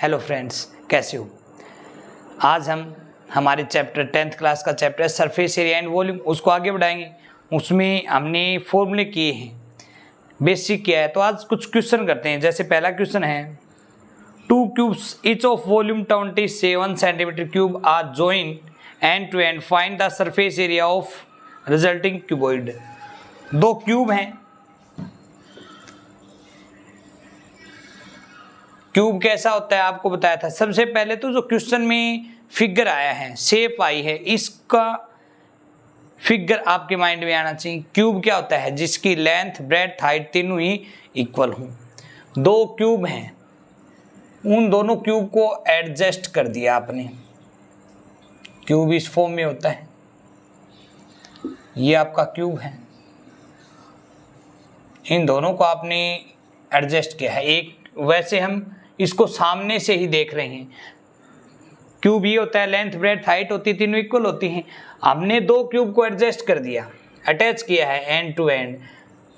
Hello friends, कैसे हो। आज हम हमारे चैप्टर 10th क्लास का chapter surface area and volume उसको आगे बढ़ाएंगे। उसमें हमने फॉर्मूले किए हैं, बेसिक किया है। तो आज कुछ क्वेश्चन करते हैं। जैसे पहला क्वेश्चन है, two cubes each of volume 27 centimetre cube are joined end to end, find the surface area of resulting cuboid. दो क्यूब हैं। क्यूब कैसा होता है आपको बताया था। सबसे पहले तो जो क्वेश्चन में फिगर आया है, शेप आई है, इसका फिगर आपके माइंड में आना चाहिए। क्यूब क्या होता है? जिसकी लेंथ, ब्रेड्थ, हाइट तीनों ही इक्वल हो। दो क्यूब हैं, उन दोनों क्यूब को एडजस्ट कर दिया आपने। क्यूब इस फॉर्म में होता है। ये आपका क्यूब है, इन दोनों को आपने एडजस्ट किया है। एक वैसे हम इसको सामने से ही देख रहे हैं। क्यूब ये होता है, लेंथ, ब्रेड्थ, हाइट होती है, तीनों इक्वल होती हैं। हमने दो क्यूब को एडजस्ट कर दिया, अटैच किया है एंड टू एंड,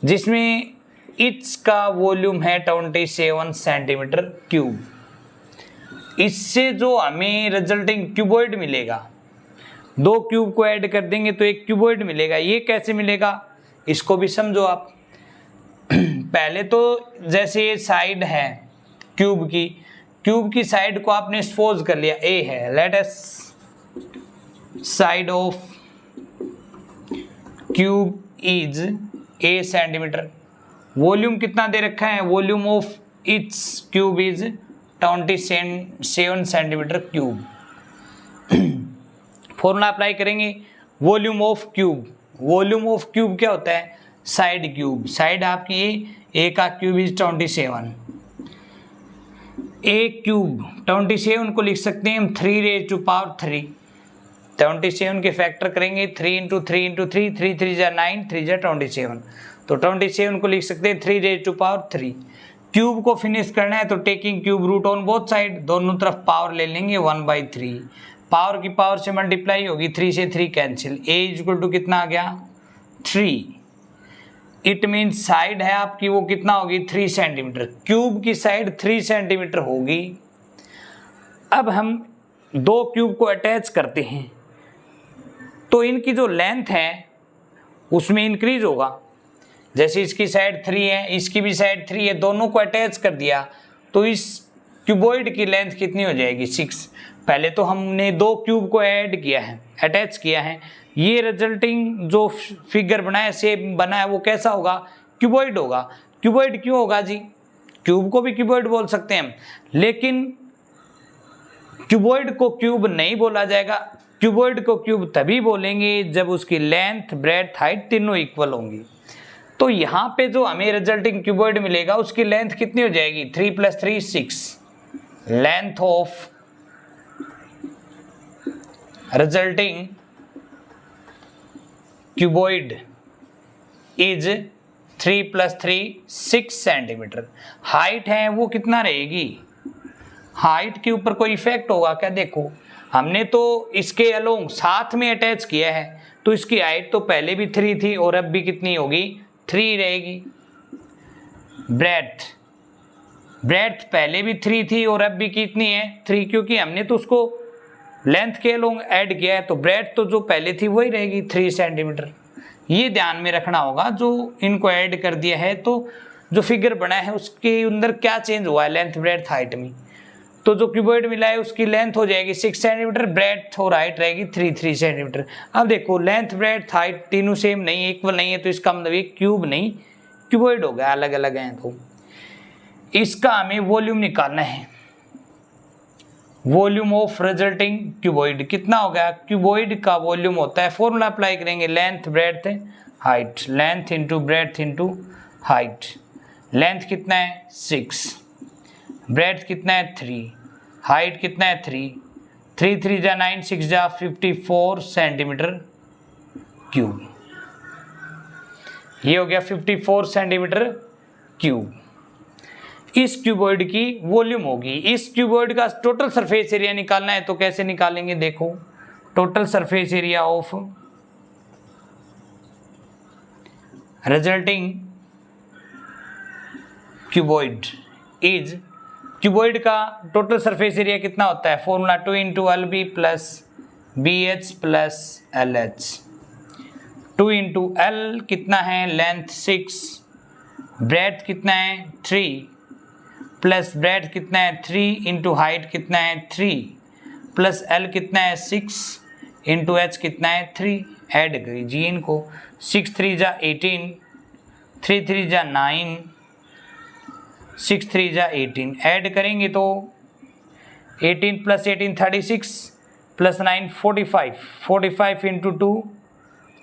जिसमें ईच का वॉल्यूम है 27 सेंटीमीटर क्यूब। इससे जो हमें रिजल्टिंग क्यूबॉइड मिलेगा, दो क्यूब को ऐड कर देंगे तो एक क्यूबॉइड मिलेगा। ये कैसे मिलेगा इसको भी समझो आप। पहले तो जैसे ये साइड है क्यूब की साइड को आपने सपोज कर लिया ए है। Let us side of cube is a centimetre. Volume कितना दे रखा है? Volume of its cube is 27 centimetre cube. Formula apply करेंगे। Volume of cube, volume of cube क्या होता है? Side cube. साइड आपकी ए का क्यूब इज 27। ए क्यूब 27 को लिख सकते हैं हम 3⁻3। 27 के फैक्टर करेंगे 3 × 3 × 3, 3 3 जा 9, 3 जा 27। तो 27 को लिख सकते हैं 3⁻3। क्यूब को फिनिश करना है तो taking cube root on both side, दोनों तरफ पावर ले लेंगे 1/3। पावर की पावर से मल्टीप्लाई होगी, 3 से 3 कैंसिल। ए इक्वल टू कितना आ गया? 3। इट मीन साइड है आपकी वो कितना होगी? 3 सेंटीमीटर। क्यूब की साइड 3 सेंटीमीटर होगी। अब हम दो क्यूब को अटैच करते हैं तो इनकी जो लेंथ है उसमें इंक्रीज होगा। जैसे इसकी साइड 3 है, इसकी भी साइड 3 है, दोनों को अटैच कर दिया तो इस क्यूबॉइड की लेंथ कितनी हो जाएगी? 6। पहले तो हमने दो क्यूब को ऐड किया है, अटैच किया है। ये रिजल्टिंग जो फिगर बना है, शेप बना है, वो कैसा होगा? क्यूबॉइड होगा। क्यूबॉइड क्यों होगा जी? क्यूब को भी क्यूबॉइड बोल सकते हैं हम, लेकिन क्यूबॉइड को क्यूब नहीं बोला जाएगा। क्यूबॉइड को क्यूब तभी बोलेंगे जब उसकी लेंथ, ब्रेड्थ, हाइट तीनों इक्वल होंगी। तो यहाँ पे जो हमें रिजल्टिंग क्यूबॉइड मिलेगा उसकी लेंथ कितनी हो जाएगी? 3 + 3 6। Length of resulting cuboid is 3 + 3 6 centimetre. Height है वो कितना रहेगी? हाइट के ऊपर कोई इफेक्ट होगा क्या? देखो, हमने तो इसके अलोंग साथ में अटैच किया है तो इसकी हाइट तो पहले भी 3 थी और अब भी कितनी होगी? 3 रहेगी। ब्रेड्थ पहले भी 3 थी और अब भी कितनी है? 3, क्योंकि हमने तो उसको लेंथ के अलोंग ऐड किया है तो ब्रेड्थ तो जो पहले थी वही रहेगी 3 सेंटीमीटर। ये ध्यान में रखना होगा। जो इनको ऐड कर दिया है तो जो फिगर बना है उसके अंदर क्या चेंज हुआ है लेंथ, ब्रेड्थ, हाइट में। तो जो क्यूबॉइड मिला है उसकी लेंथ हो जाएगी 6 सेंटीमीटर, ब्रेड्थ और हाइट रहेगी 3 सेंटीमीटर। अब देखो, लेंथ, ब्रेड्थ, हाइट तीनों सेम नहीं, इक्वल नहीं है, तो इसका मतलब ये क्यूब नहीं क्यूबॉइड हो गया, अलग अलग हैं। तो इसका हमें वॉल्यूम निकालना है। वॉल्यूम ऑफ रिजल्टिंग क्यूबॉइड कितना हो गया? क्यूबॉइड का वॉल्यूम होता है, फॉर्मूला अप्लाई करेंगे, length, breadth, height. Length into breadth into height. Length कितना है? 6। ब्रेड्थ कितना है? 3। हाइट कितना है? 3। 3 3 जा 9, 6 जा 54 सेंटीमीटर क्यूब। ये हो गया 54 सेंटीमीटर क्यूब। इस क्यूबॉइड की वॉल्यूम होगी। इस क्यूबॉइड का टोटल सरफेस एरिया निकालना है तो कैसे निकालेंगे? देखो, total surface area of resulting cuboid is cuboid का टोटल सरफेस एरिया कितना होता है, formula 2 into l b plus b h plus l h. 2 into l कितना है, लेंथ 6, ब्रेड्थ कितना है 3, प्लस ब्रेड्थ कितना है 3 इंटू हाइट कितना है 3, प्लस एल कितना है 6 इंटू एच कितना है 3। ऐड कीजिए इनको, 6 3 जा 18, 3 3 जा 9, 6 3 जा 18। ऐड करेंगे तो 18 plus 18 36 plus 9 45, 45 into 2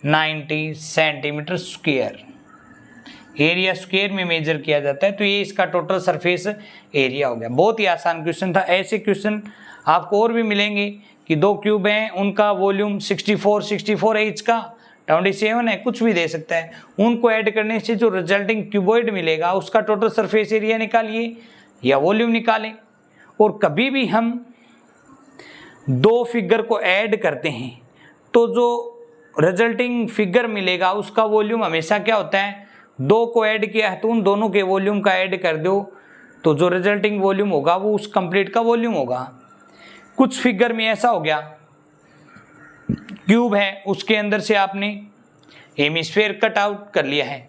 90 centimetre square. Area square में मेजर किया जाता है, तो ये इसका टोटल सरफेस एरिया हो गया। बहुत ही आसान क्वेश्चन था। ऐसे क्वेश्चन आपको और भी मिलेंगे कि दो क्यूब हैं, उनका वॉल्यूम 64 है, ईच का 27 है, कुछ भी दे सकता है। उनको ऐड करने से जो रिजल्टिंग क्यूबॉइड मिलेगा उसका टोटल सरफेस एरिया निकालिए या वॉल्यूम निकालें। और कभी भी हम दो फिगर को ऐड करते हैं तो जो रिजल्टिंग फिगर मिलेगा उसका वॉल्यूम हमेशा क्या होता है, दो को ऐड किया है तो उन दोनों के वॉल्यूम का ऐड कर दो तो जो रिजल्टिंग वॉल्यूम होगा वो उस कंप्लीट का वॉल्यूम होगा। कुछ फिगर में ऐसा हो गया, क्यूब है उसके अंदर से आपने हेमिस्फीयर कट आउट कर लिया है,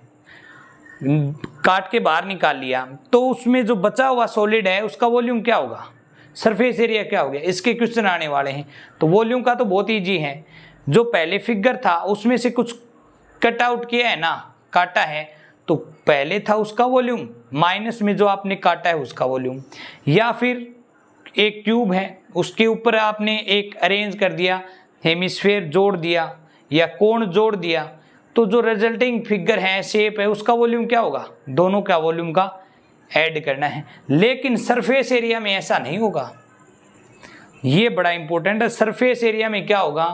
काट के बाहर निकाल लिया, तो उसमें जो बचा हुआ सॉलिड है उसका वॉल्यूम क्या होगा, सरफेस एरिया क्या हो गया। इसके क्वेश्चन आने वाले हैं। तो वॉल्यूम का तो बहुत ईजी है, जो पहले फिगर था उसमें से कुछ कट आउट किया है ना, काटा है, तो पहले था उसका वॉल्यूम माइनस में जो आपने काटा है उसका वॉल्यूम। या फिर एक क्यूब है उसके ऊपर आपने एक अरेंज कर दिया, हेमिस्फीयर जोड़ दिया या कोण जोड़ दिया, तो जो रिजल्टिंग फिगर है, शेप है, उसका वॉल्यूम क्या होगा, दोनों का वॉल्यूम का ऐड करना है। लेकिन सरफेस एरिया में ऐसा नहीं होगा, ये बड़ा इंपॉर्टेंट है। सरफेस एरिया में क्या होगा,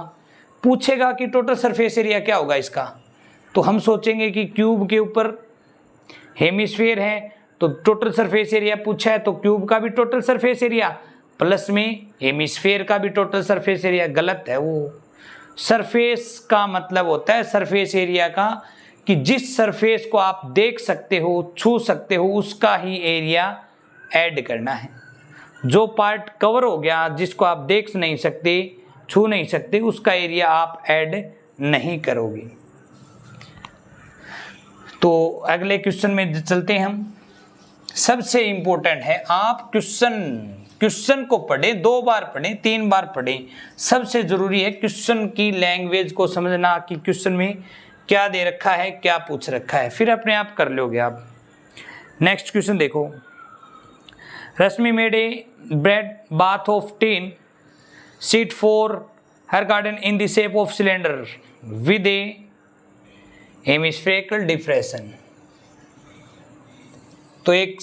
पूछेगा कि टोटल सरफेस एरिया क्या होगा इसका, तो हम सोचेंगे कि क्यूब के ऊपर हेमिस्फीयर है तो टोटल सरफेस एरिया पूछा है तो क्यूब का भी टोटल सरफेस एरिया प्लस में हेमिस्फीयर का भी टोटल सरफेस एरिया। गलत है वो। सरफेस का मतलब होता है सरफेस एरिया का कि जिस सरफेस को आप देख सकते हो, छू सकते हो, उसका ही एरिया ऐड करना है। जो पार्ट कवर हो गया जिसको आप देख नहीं सकते, छू नहीं सकते, उसका एरिया आप ऐड नहीं करोगे। तो अगले क्वेश्चन में चलते हैं हम। सबसे इंपॉर्टेंट है आप क्वेश्चन को पढ़ें, 2 बार पढ़ें, 3 बार पढ़ें। सबसे जरूरी है क्वेश्चन की लैंग्वेज को समझना कि क्वेश्चन में क्या दे रखा है, क्या पूछ रखा है, फिर अपने आप कर लोगे आप। नेक्स्ट क्वेश्चन देखो। Rashmi made a bird bath of tin sheet for her garden in the shape of cylinder with a hemispherical depression. तो एक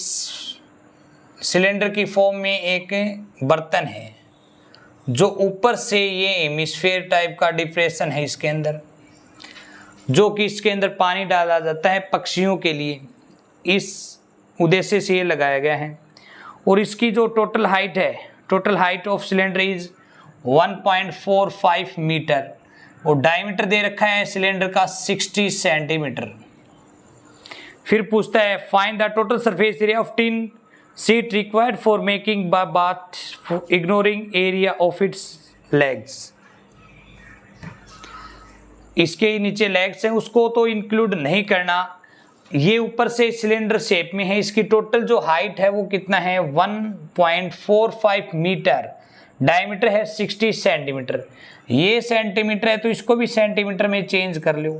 सिलेंडर की फॉर्म में एक बर्तन है जो ऊपर से ये हेमिस्फीयर टाइप का डिप्रेशन है इसके अंदर, जो कि इसके अंदर पानी डाला जाता है पक्षियों के लिए, इस उद्देश्य से ये लगाया गया है। और इसकी जो टोटल हाइट है, total height of cylinder is 1.45 metre और डायमीटर दे रखा है सिलेंडर का 60 सेंटीमीटर। फिर पूछता है find the total surface area of tin sheet required for making bath ignoring area of its legs. इसके नीचे लेग्स हैं उसको तो इंक्लूड नहीं करना, ये ऊपर से सिलेंडर शेप में है। इसकी टोटल जो हाइट है वो कितना है 1.45 मीटर, डायमीटर है 60 सेंटीमीटर। ये सेंटीमीटर है तो इसको भी सेंटीमीटर में चेंज कर लो।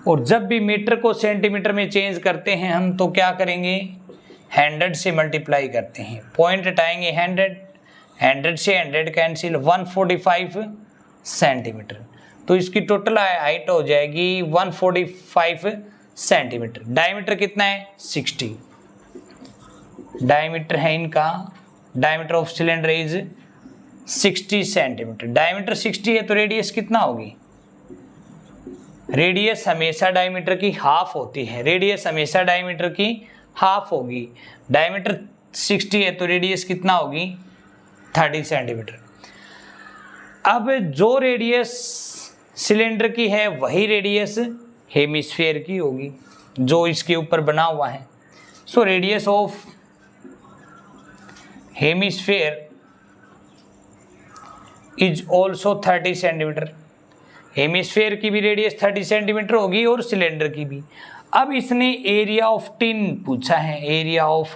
और जब भी मीटर को सेंटीमीटर में चेंज करते हैं हम तो क्या करेंगे, 100 से मल्टीप्लाई करते हैं, पॉइंट हटाएंगे 100 से 100 कैंसिल, 145 सेंटीमीटर। तो इसकी टोटल हाइट हो जाएगी 145 सेंटीमीटर। डायमीटर कितना है 60, डायमीटर है इनका, diameter of cylinder is 60 centimetre. Diameter 60 है तो रेडियस कितना होगी, रेडियस हमेशा डायमीटर की हाफ होती है, रेडियस हमेशा डायमीटर की हाफ होगी। डायमीटर 60 है तो रेडियस कितना होगी 30 सेंटीमीटर। अब जो रेडियस सिलेंडर की है वही रेडियस हेमिस्फीयर की होगी जो इसके ऊपर बना हुआ है। So radius of hemisphere is also 30 centimetre. Hemisphere की भी रेडियस 30 सेंटीमीटर होगी और सिलेंडर की भी। अब इसने एरिया ऑफ टिन पूछा है, एरिया ऑफ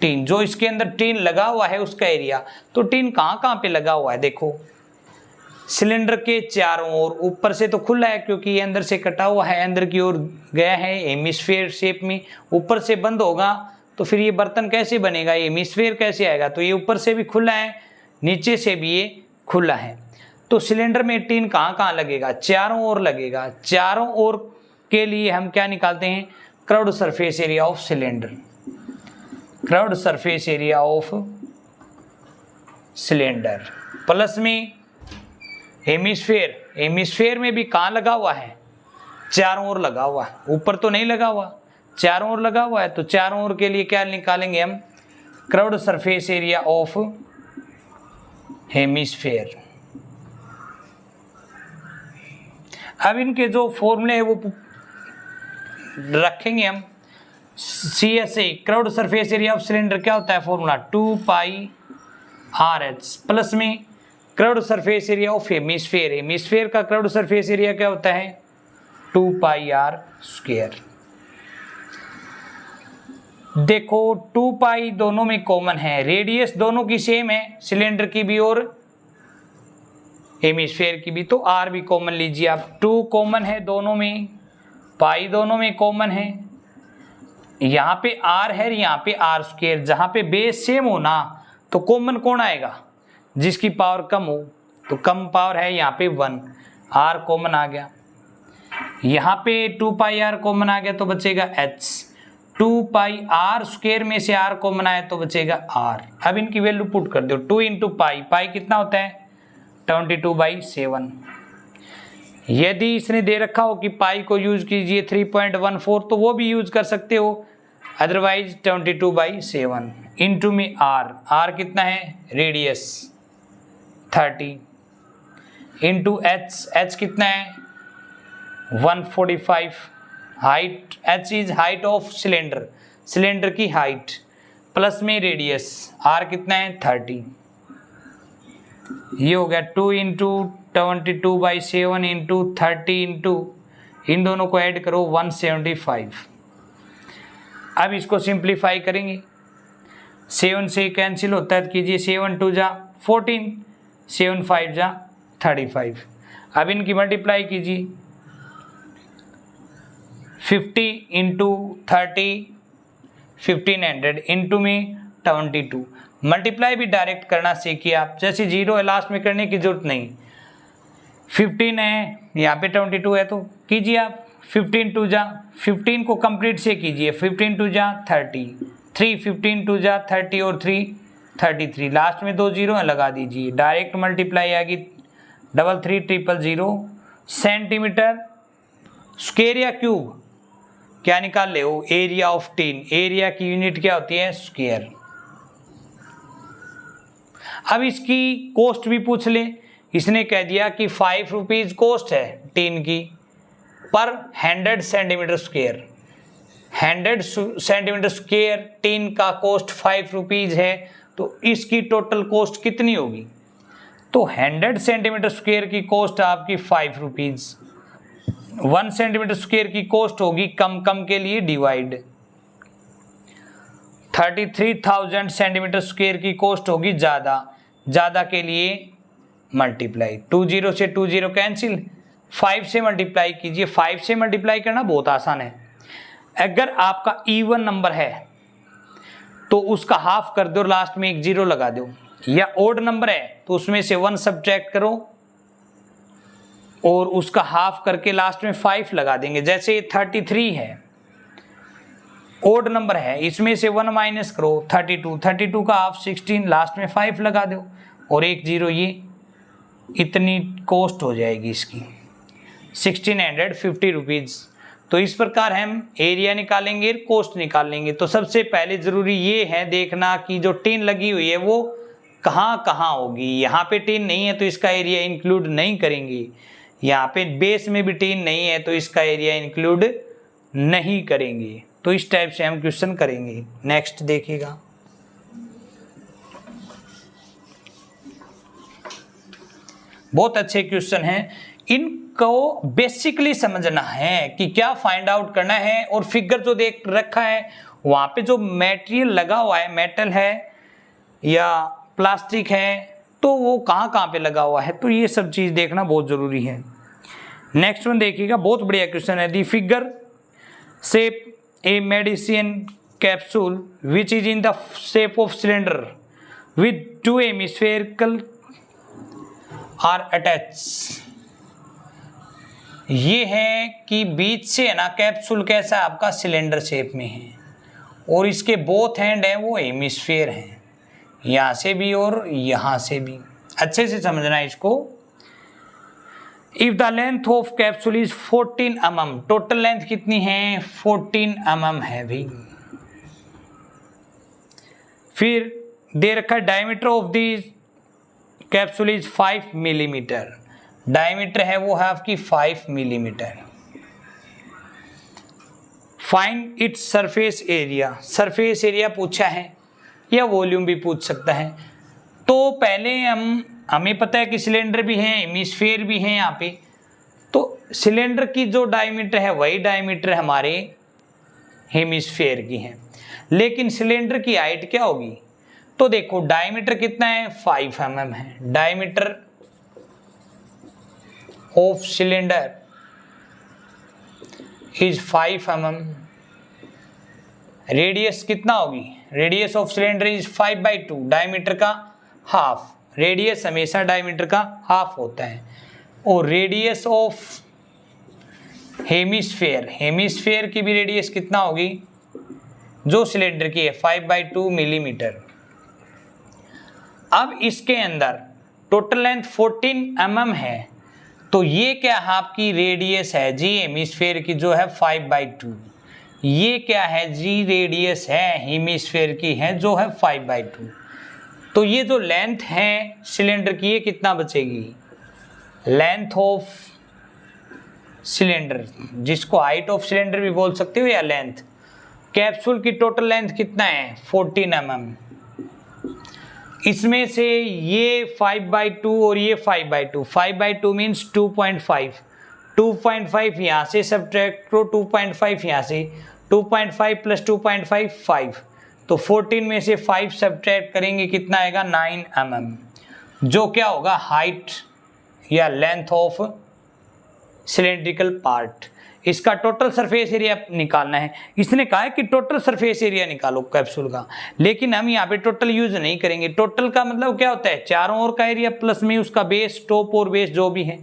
टिन, जो इसके अंदर टिन लगा हुआ है उसका एरिया। तो टिन कहाँ कहाँ पे लगा हुआ है, देखो सिलेंडर के चारों ओर, ऊपर से तो खुला है क्योंकि ये अंदर से कटा हुआ है, अंदर की ओर गया है हेमिस्फेयर शेप में, ऊपर से बंद होगा तो फिर ये बर्तन कैसे बनेगा, हेमिस्फेयर कैसे आएगा। तो ये ऊपर से भी खुला है, नीचे से भी ये खुला है। तो सिलेंडर में टिन कहाँ कहाँ लगेगा, चारों ओर लगेगा। चारों ओर के लिए हम क्या निकालते हैं, curved surface area of cylinder, curved surface area of cylinder plus में हेमिस्फेयर। हेमिस्फेयर में भी कहाँ लगा हुआ है, चारों ओर लगा हुआ है, ऊपर तो नहीं लगा हुआ, चारों ओर लगा हुआ है। तो चारों ओर के लिए क्या निकालेंगे हम, curved surface area of hemisphere. अब इनके जो फॉर्मूले है वो रखेंगे हम। CSA curved surface area of cylinder क्या होता है फॉर्मूला, 2πRH प्लस में curved surface area of hemisphere. Hemisphere का कर्व्ड सरफेस एरिया क्या होता है, 2πr²। देखो 2π दोनों में कॉमन है, रेडियस दोनों की सेम है, सिलेंडर की भी और हेमिस्फेयर की भी, तो r भी कॉमन लीजिए आप। 2 कॉमन है दोनों में, पाई दोनों में कॉमन है, यहाँ पे r है, यहाँ पे r²। जहाँ पे बेस सेम हो ना तो कॉमन कौन आएगा, जिसकी पावर कम हो। तो कम पावर है यहाँ पे 1, r कॉमन आ गया। यहाँ पे 2πr कॉमन आ गया तो बचेगा h। 2πr² में से r कॉमन आया तो बचेगा r। अब इनकी वैल्यू पुट कर दो, 2 × पाई, पाई कितना होता है 22/7। यदि इसने दे रखा हो कि पाई को यूज कीजिए 3.14 तो वो भी यूज कर सकते हो, अदरवाइज 22/7 इंटू में r कितना है, रेडियस 30 इंटू h कितना है 145, height h is height of cylinder, cylinder की हाइट प्लस में रेडियस r कितना है 30। ये हो गया 2 × 22/7 इंटू 30 इंटू, इन दोनों को ऐड करो 175। अब इसको सिंप्लीफाई करेंगे, 7 से कैंसिल होता है कीजिए, 7 2 जा 14, 7 5 जा 35। अब इनकी मल्टीप्लाई कीजिए, 50 इंटू 30 1500 इंटू में 22। मल्टीप्लाई भी डायरेक्ट करना सीखिए आप, जैसे 0 है लास्ट में करने की जरूरत नहीं। 15 है यहाँ पे 22 है तो कीजिए आप, 15 2 जा 15 को कंप्लीट से कीजिए, 15 2 जा 30, 3 15 2 जा 30 और 3 33, लास्ट में 2 0 लगा दीजिए, डायरेक्ट मल्टीप्लाई आएगी 33,000 सेंटीमीटर स्क्वायर या क्यूब, क्या निकाल ले हो, एरिया ऑफ टिन। एरिया की यूनिट क्या होती है, स्क्वायर। अब इसकी कॉस्ट भी पूछ ले, इसने कह दिया कि 5 रुपीज कॉस्ट है टिन की पर 100 centimetre square. 100 centimetre square tin का कॉस्ट 5 रुपीज है, तो इसकी टोटल कॉस्ट कितनी होगी। तो 100 सेंटीमीटर स्क्वायर की कॉस्ट आपकी 5 रुपीज, 1 सेंटीमीटर स्क्वायर की कॉस्ट होगी कम कम के लिए डिवाइड, 33,000 सेंटीमीटर स्क्वायर की कॉस्ट होगी ज़्यादा, ज़्यादा के लिए मल्टीप्लाई। 2 0 से 2 0 कैंसिल, 5 से मल्टीप्लाई कीजिए। 5 से मल्टीप्लाई करना बहुत आसान है। अगर आपका इवन नंबर है तो उसका हाफ कर दो, लास्ट में एक 0 लगा दो, या ओड नंबर है तो उसमें से 1 सब्ट्रैक्ट करो और उसका हाफ करके लास्ट में 5 लगा देंगे। जैसे 33 है, ओड नंबर है, इसमें से 1 माइनस करो 32, 32 का हाफ 16, लास्ट में 5 लगा दो और एक 0, ये इतनी कॉस्ट हो जाएगी इसकी 1650 रुपीज़। तो इस प्रकार हम एरिया निकालेंगे, कॉस्ट निकालेंगे। तो सबसे पहले ज़रूरी ये है देखना कि जो टिन लगी हुई है वो कहाँ कहाँ होगी। यहाँ पे टिन नहीं है तो इसका एरिया इंक्लूड नहीं करेंगे, यहाँ पे बेस में भी टिन नहीं है तो इसका एरिया इंक्लूड नहीं करेंगे। तो इस टाइप से हम क्वेश्चन करेंगे। नेक्स्ट देखिएगा। बहुत अच्छे क्वेश्चन हैं, इनको बेसिकली समझना है कि क्या फाइंड आउट करना है। और फिगर जो देख रखा है वहां पे जो मटेरियल लगा हुआ है, मेटल है या प्लास्टिक है, तो वो कहाँ कहाँ पे लगा हुआ है, तो ये सब चीज देखना बहुत जरूरी है। नेक्स्ट वन देखिएगा, बहुत बढ़िया क्वेश्चन है। The figure shape a medicine capsule which is in the shape of cylinder with two hemispherical are attach. ये है कि बीच से है ना कैप्सूल कैसा आपका सिलेंडर शेप में है और इसके बोथ हैंड है वो हेमिस्फेयर हैं, यहां से भी और यहां से भी। अच्छे से समझना है इसको। If the length of capsule is 14 mm, total length कितनी है 14 mm है भाई। फिर दे रखा diameter of the capsule is 5 millimetre, diameter है वो है आपकी 5 millimetre. Find its surface area, surface area पूछा है या वॉल्यूम भी पूछ सकता है। तो पहले हमें पता है कि सिलेंडर भी है, हेमिस्फीयर भी है यहाँ पे, तो सिलेंडर की जो डायमीटर है वही डायमीटर हमारे हेमिस्फीयर की है, लेकिन सिलेंडर की हाइट क्या होगी। तो देखो डायमीटर कितना है 5 mm है, diameter of cylinder is 5 mm। Radius कितना होगी, radius of cylinder is 5/2, diameter का हाफ, रेडियस हमेशा डायमीटर का हाफ होता है। और रेडियस ऑफ हेमिस्फीयर, हेमिस्फीयर की भी रेडियस कितना होगी जो सिलेंडर की है 5/2 मिलीमीटर। अब इसके अंदर टोटल लेंथ 14 mm है, तो ये क्या आपकी रेडियस है जी हेमिस्फीयर की जो है 5/2, ये क्या है जी रेडियस है हेमिस्फीयर की है जो है 5/2। तो ये जो लेंथ है सिलेंडर की ये कितना बचेगी, लेंथ ऑफ सिलेंडर, जिसको हाइट ऑफ सिलेंडर भी बोल सकते हो या लेंथ, कैप्सूल की टोटल लेंथ कितना है 14 mm। इसमें से ये 5/2 और ये 5/2, 5/2 मीन्स 2.5, 2.5 यहाँ से सब्ट्रैक्ट करो, 2.5 यहाँ से, 2.5 प्लस 2.5 5, तो 14 में से 5 सब्ट्रैक्ट करेंगे कितना आएगा 9 mm, जो क्या होगा हाइट या लेंथ ऑफ सिलेंड्रिकल पार्ट। इसका टोटल सरफेस एरिया निकालना है। इसने कहा है कि टोटल सरफेस एरिया निकालो कैप्सूल का, लेकिन हम यहाँ पे टोटल यूज नहीं करेंगे। टोटल का मतलब क्या होता है चारों ओर का एरिया प्लस में उसका बेस, टॉप और बेस जो भी है।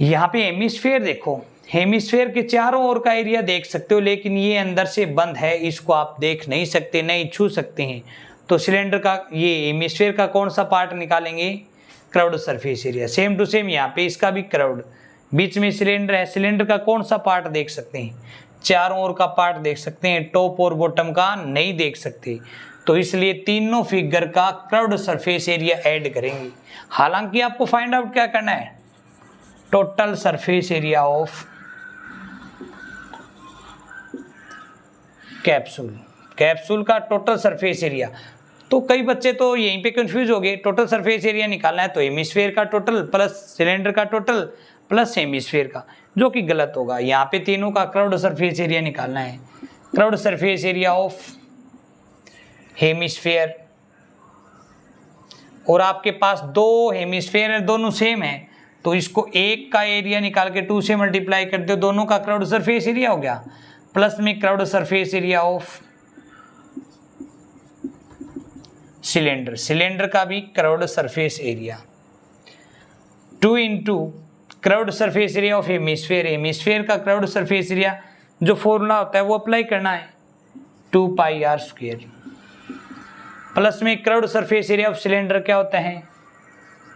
यहाँ पे हेमिस्फीयर देखो, हेमिस्फीयर के चारों ओर का एरिया देख सकते हो, लेकिन ये अंदर से बंद है, इसको आप देख नहीं सकते, नहीं छू सकते हैं। तो सिलेंडर का ये हेमिस्फीयर का कौन सा पार्ट निकालेंगे, curved surface area. Same to same यहाँ पे इसका भी कर्व्ड, बीच में सिलेंडर है, सिलेंडर का कौन सा पार्ट देख सकते हैं, चारों ओर का पार्ट देख सकते हैं, टॉप और बॉटम का नहीं देख सकते। तो इसलिए तीनों फिगर का कर्व्ड सरफेस एरिया ऐड करेंगे। हालांकि आपको फाइंड आउट क्या करना है, total surface area of capsule, capsule का टोटल सरफेस एरिया। तो कई बच्चे तो यहीं पे कंफ्यूज हो गए, टोटल सरफेस एरिया निकालना है तो हेमिस्फीयर का टोटल प्लस सिलेंडर का टोटल प्लस हेमिस्फीयर का, जो कि गलत होगा। यहाँ पे तीनों का कर्व्ड सरफेस एरिया निकालना है, curved surface area of hemisphere. और आपके पास दो हेमिस्फीयर है, दोनों सेम है, तो इसको एक का एरिया निकाल के 2 से मल्टीप्लाई कर दो, दोनों का कर्व्ड सरफेस एरिया हो गया, प्लस में curved surface area of cylinder, cylinder का भी curved surface area 2 into curved surface area of hemisphere, hemisphere का कर्व्ड सरफेस एरिया जो फॉर्मूला होता है वो अप्लाई करना है 2πr², प्लस में curved surface area of cylinder क्या होता है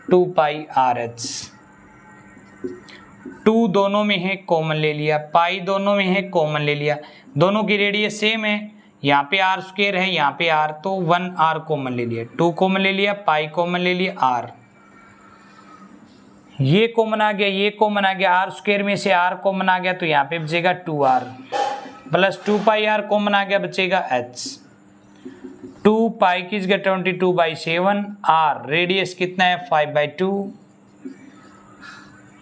2πrh। 2 दोनों में है कॉमन ले लिया, पाई दोनों में है कॉमन ले लिया, दोनों की रेडियस सेम है, यहाँ पे r² है यहाँ पे r, तो 1r कॉमन ले लिया, 2 कॉमन ले लिया, पाई कॉमन ले लिया, r ये कॉमन आ गया, ये कॉमन आ गया, r² में से r कॉमन आ गया, तो यहाँ पे बचेगा 2r प्लस 2πr कॉमन आ गया, बचेगा h। 2 पाई की जगह 22/7, r रेडियस कितना है 5/2,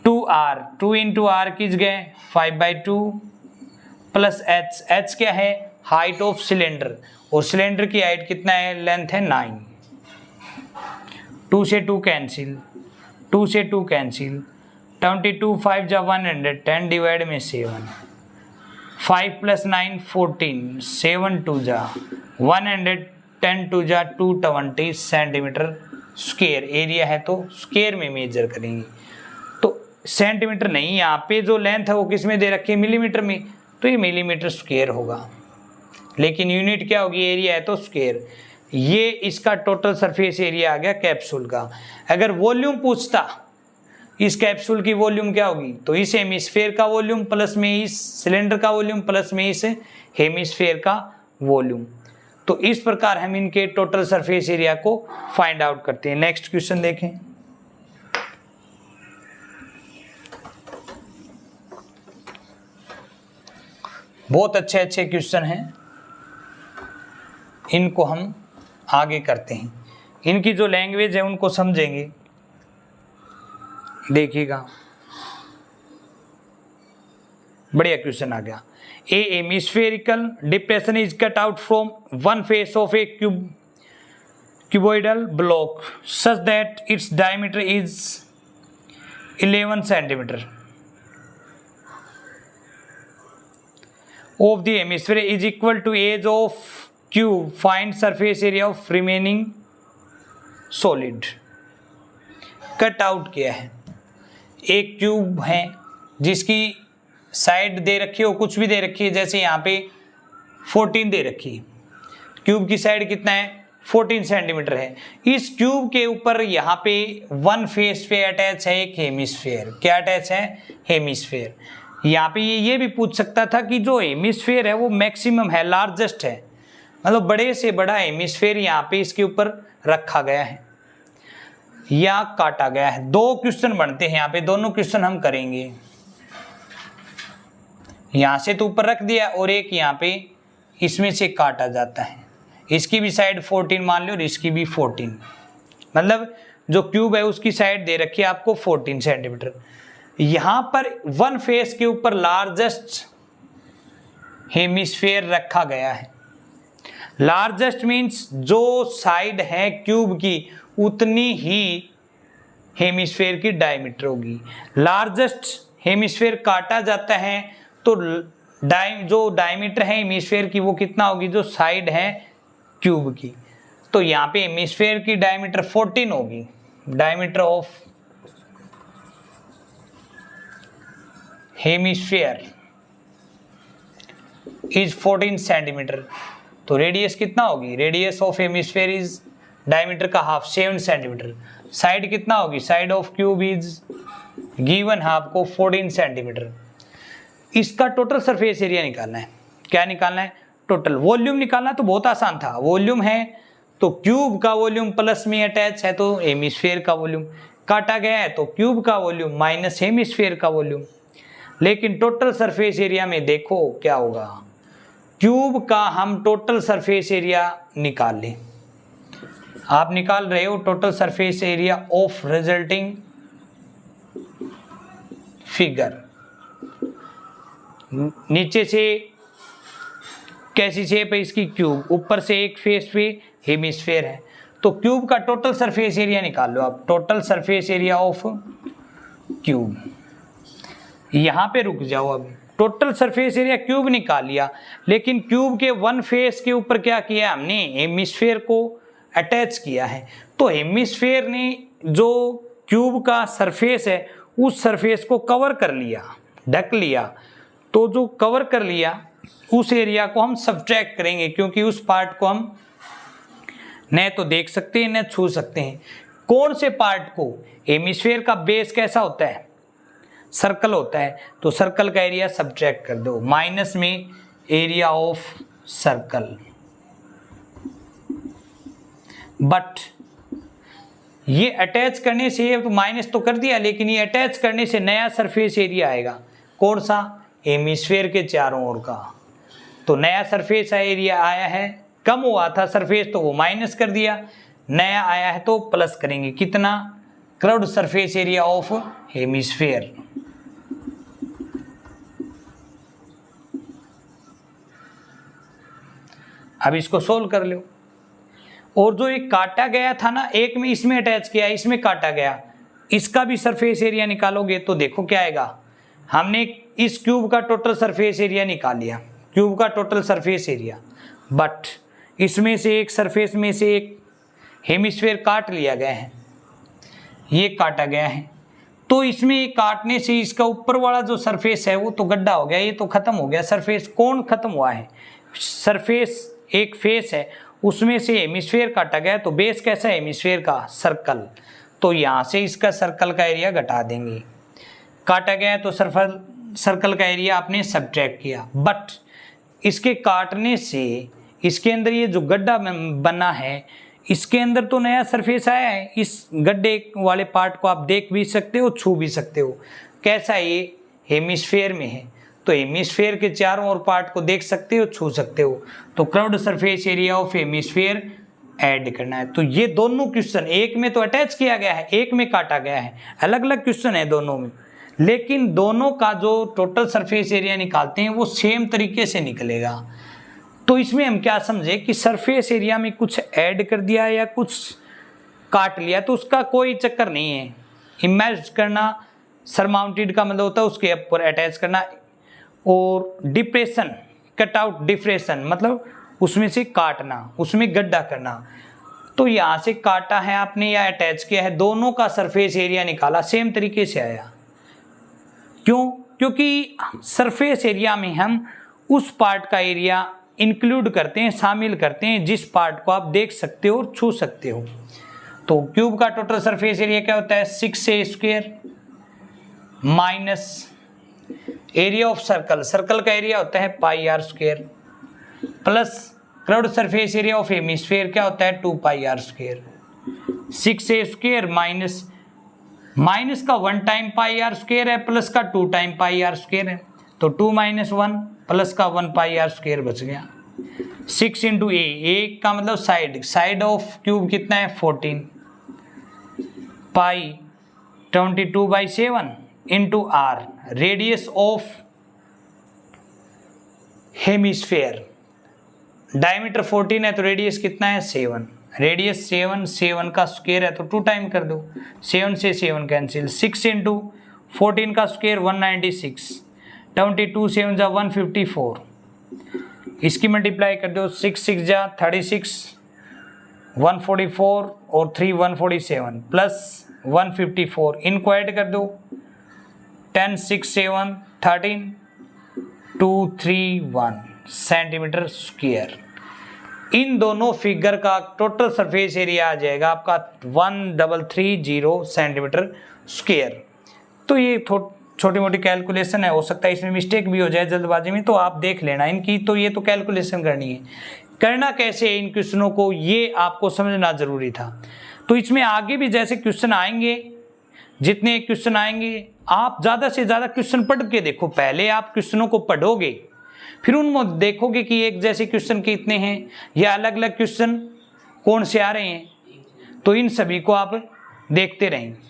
2r, 2 इंटू आर किस गए 5/2 प्लस एच, एच क्या है हाइट ऑफ सिलेंडर, और सिलेंडर की हाइट कितना है लेंथ है 9, 2 से 2 कैंसिल, 2 से 2 कैंसिल, 22 5 जा 100, 10 डिवाइड में 7, 5 + 9 14, 7 2 जा 100, 10 2 जा 220 सेंटीमीटर स्क्वायर एरिया है, तो स्क्वायर में मेजर करेंगे। तो सेंटीमीटर नहीं, यहाँ पे जो लेंथ है वो किस में दे रखी है मिलीमीटर में, तो ये मिलीमीटर स्क्वायर होगा, लेकिन यूनिट क्या होगी एरिया है तो स्क्वायर। ये इसका टोटल सरफेस एरिया आ गया कैप्सूल का। अगर वॉल्यूम पूछता इस कैप्सूल की वॉल्यूम क्या होगी, तो इस हेमिस्फेयर का वॉल्यूम प्लस में इस सिलेंडर का वॉल्यूम प्लस में इस हेमिस्फेयर का वॉल्यूम। तो इस प्रकार हम इनके टोटल सरफेस एरिया को फाइंड आउट करते हैं। नेक्स्ट क्वेश्चन देखें। बहुत अच्छे अच्छे क्वेश्चन हैं, इनको हम आगे करते हैं। इनकी जो लैंग्वेज है उनको समझेंगे, देखिएगा बढ़िया क्वेश्चन आ गया। A hemispherical depression is cut out from one face of a cuboidal block such that its diameter is 11 centimeter of the hemisphere is equal to age of cube. Find surface area of remaining solid. Cut out किया है, एक cube है जिसकी side दे रखी हो कुछ भी दे रखी है, जैसे यहाँ पे 14 दे रखी है, क्यूब की साइड कितना है 14 सेंटीमीटर है। इस क्यूब के ऊपर यहाँ पे वन फेस पे अटैच है एक हेमिस्फेयर। क्या अटैच है हेमिस्फेयर। यहाँ पे ये भी पूछ सकता था कि जो हेमिस्फेयर है वो मैक्सिमम है लार्जेस्ट है, मतलब बड़े से बड़ा हेमिस्फेयर यहाँ पे इसके ऊपर रखा गया है या काटा गया है। दो क्वेश्चन बनते हैं यहाँ पे, दोनों क्वेश्चन हम करेंगे। यहाँ से तो ऊपर रख दिया और एक यहाँ पे इसमें से काटा जाता है, इसकी भी साइड 14 मान लो और इसकी भी 14, मतलब जो क्यूब है उसकी साइड दे रखी है आपको 14 सेंटीमीटर। यहाँ पर वन फेस के ऊपर लार्जेस्ट हेमिस्फेयर रखा गया है। लार्जेस्ट मीन्स जो साइड है क्यूब की उतनी ही हेमिस्फेयर की डायमीटर होगी। लार्जेस्ट हेमिस्फेयर काटा जाता है तो जो डायमीटर है हेमिस्फेयर की वो कितना होगी जो साइड है क्यूब की। तो यहाँ पे हेमिस्फेयर की डायमीटर 14 होगी, diameter of hemisphere is 14 centimetre. तो रेडियस कितना होगी, radius of hemisphere is diameter का हाफ 7 सेंटीमीटर। साइड कितना होगी, side of cube is given है आपको 14 सेंटीमीटर। इसका टोटल सरफेस एरिया निकालना है। क्या निकालना है, टोटल। वॉल्यूम निकालना तो बहुत आसान था, वॉल्यूम है तो क्यूब का वॉल्यूम प्लस में अटैच है तो हेमिस्फेयर का वॉल्यूम, काटा गया है तो क्यूब का वॉल्यूम माइनस हेमिस्फेयर का वॉल्यूम। लेकिन टोटल सरफेस एरिया में देखो क्या होगा, क्यूब का हम टोटल सरफेस एरिया निकाल लें। आप निकाल रहे हो total surface area of resulting figure. नीचे से कैसी शेप है इसकी क्यूब, ऊपर से एक फेस पे हेमिस्फेयर है, तो क्यूब का टोटल सरफेस एरिया निकाल लो आप। Total surface area of cube, यहाँ पे रुक जाओ। अब टोटल सरफेस एरिया क्यूब निकाल लिया, लेकिन क्यूब के वन फेस के ऊपर क्या किया हमने, हेमिस्फेयर को अटैच किया है। तो हेमिस्फेयर ने जो क्यूब का सरफेस है उस सरफेस को कवर कर लिया, ढक लिया। तो जो कवर कर लिया उस एरिया को हम सब्ट्रैक्ट करेंगे, क्योंकि उस पार्ट को हम न तो देख सकते हैं न छू सकते हैं। कौन से पार्ट को, हेमिस्फेयर का बेस कैसा होता है, सर्कल होता है, तो सर्कल का एरिया सब्ट्रैक्ट कर दो, माइनस में एरिया ऑफ सर्कल। बट ये अटैच करने से, ये माइनस तो कर दिया, लेकिन ये अटैच करने से नया सरफेस एरिया आएगा। कौन सा, हेमिस्फेयर के चारों ओर का। तो नया सरफेस एरिया आया है, कम हुआ था सरफेस तो वो माइनस कर दिया, नया आया है तो प्लस करेंगे। कितना, curved surface area of hemisphere. अब इसको सोल्व कर लो। और जो एक काटा गया था ना, एक में इसमें अटैच किया, इसमें काटा गया, इसका भी सरफेस एरिया निकालोगे तो देखो क्या आएगा। हमने इस क्यूब का टोटल सरफेस एरिया निकाल लिया, क्यूब का टोटल सरफेस एरिया, बट इसमें से एक सरफेस में से एक हेमिस्फीयर काट लिया गया है, ये काटा गया है, तो इसमें काटने से इसका ऊपर वाला जो सरफेस है वो तो गड्ढा हो गया, ये तो खत्म हो गया। सरफेस कौन खत्म हुआ है? सरफेस एक फेस है, उसमें से हेमिस्फीयर काटा गया, तो बेस कैसा है हेमिस्फीयर का? सर्कल। तो यहाँ से इसका सर्कल का एरिया घटा देंगे, काटा गया तो सर्कल का एरिया आपने सब्ट्रैक्ट किया, बट इसके काटने से इसके अंदर ये जो गड्ढा बना है, इसके अंदर तो नया सरफेस आया है। इस गड्ढे वाले पार्ट को आप देख भी सकते हो, छू भी सकते हो। कैसा है? ये हेमिस्फीयर में है, तो हेमिस्फीयर के चारों ओर पार्ट को देख सकते हो, छू सकते हो। तो curved surface area of hemisphere add करना है। तो ये दोनों क्वेश्चन, एक में तो अटैच किया गया है, एक में काटा गया है, अलग अलग क्वेश्चन है दोनों में, लेकिन दोनों का जो टोटल सरफेस एरिया निकालते हैं वो सेम तरीके से निकलेगा। तो इसमें हम क्या समझे कि सरफेस एरिया में कुछ ऐड कर दिया या कुछ काट लिया तो उसका कोई चक्कर नहीं है। इमेज करना, सरमाउंटेड का मतलब होता है उसके ऊपर अटैच करना, और डिप्रेशन, कट आउट डिप्रेशन मतलब उसमें से काटना, उसमें गड्ढा करना। तो यहाँ से काटा है आपने या अटैच किया है, दोनों का सरफेस एरिया निकाला, सेम तरीके से आया। क्यों? क्योंकि सरफेस एरिया में हम उस पार्ट का एरिया इंक्लूड करते हैं, शामिल करते हैं जिस पार्ट को आप देख सकते हो और छू सकते हो। तो क्यूब का टोटल सरफेस एरिया क्या होता है? 6a square minus area of circle, circle का एरिया होता है pi r square, plus curved surface area of hemisphere क्या होता है? 2πr square. 6a square minus, minus का 1 टाइम पाई आर स्क्वायर है, प्लस का 2 टाइम पाई आर स्क्वायर है, तो 2 - 1 प्लस का 1 पाई आर स्क्वायर बच गया। 6 × a का मतलब साइड, साइड ऑफ क्यूब कितना है? 14 pi 22/7 into r, radius of hemisphere, diameter 14 है तो रेडियस कितना है? 7, रेडियस 7, 7 का स्क्वायर है तो 2 टाइम कर दो, 7 से 7 कैंसिल, 6 × 14 का स्क्वायर 196, 22 7 जा 154, इसकी मल्टीप्लाई कर दो, 6 6 जा 36, 144 और 3 147 प्लस 154, इनको ऐड कर दो, 10 6 7 13 231 सेंटीमीटर स्क्वायर। इन दोनों फिगर का टोटल सरफेस एरिया आ जाएगा आपका 1330 सेंटीमीटर स्क्वायर। तो ये छोटी मोटी कैलकुलेशन है, हो सकता है इसमें मिस्टेक भी हो जाए जल्दबाजी में, तो आप देख लेना इनकी। तो ये तो कैलकुलेशन करनी है, करना कैसे है इन क्वेश्चनों को ये आपको समझना जरूरी था। तो इसमें आगे भी जैसे क्वेश्चन आएंगे, जितने क्वेश्चन आएंगे आप ज़्यादा से ज़्यादा क्वेश्चन पढ़ के देखो। पहले आप क्वेश्चनों को पढ़ोगे, फिर उनमें देखोगे कि एक जैसे क्वेश्चन कितने हैं या अलग अलग क्वेश्चन कौन से आ रहे हैं, तो इन सभी को आप देखते रहेंगे।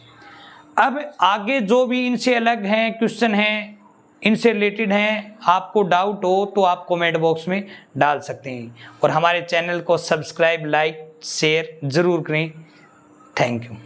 अब आगे जो भी इनसे अलग हैं क्वेश्चन हैं, इनसे रिलेटेड हैं, आपको डाउट हो तो आप कमेंट बॉक्स में डाल सकते हैं, और हमारे चैनल को सब्सक्राइब, लाइक, शेयर ज़रूर करें। Thank you.